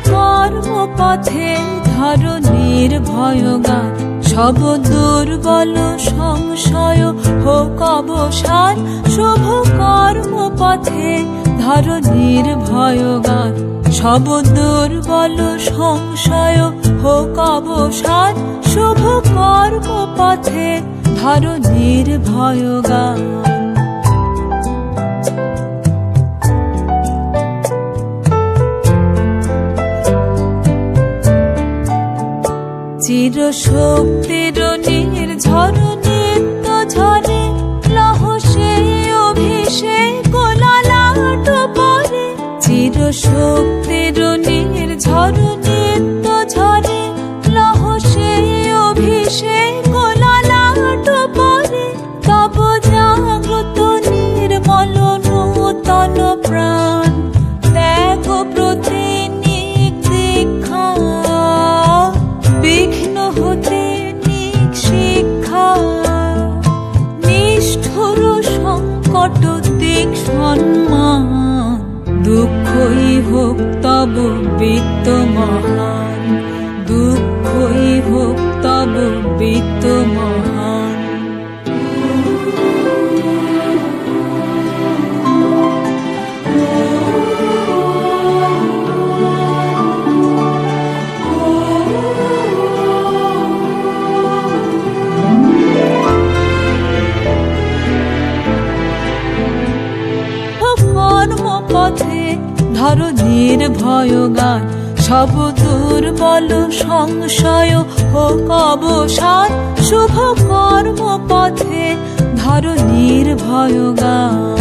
কর্মপথে ধরণীর ভয়গান, সব দুর্বল সংশয় হোক অবসান। শুভ কর্মপথে ধরণীর ভয়গান, সব দুর্বল সংশয় হোক অবসান। শুভ কর্মপথে ধরণীর ভয়গান। চির শক্তির নির্ঝর নিত্য ঝরে, লহ সে অভিষেক ললাট পরে। চির শক্তির নির্ঝর নিত্য ঝরে, লহ সে অভিষেক ললাট পরে। তব জাগ্রত নির্মল নূতন প্রাণ, ত্যাগ প্রতিনিক দীক্ষা। বিঘ্ন হতে নিক শিক্ষা, নিষ্ঠুর সংকট দিক সম্মান। দুঃখই হোক তব বিত্তমহান, দুঃখই হোক তব বিত্তমহান। কর্মপথে ধরণীর ভয়গান, সব দুর্বল সংশয় হোক অবসান। শুভ কর্মপথে ধরণীর ভয়গান।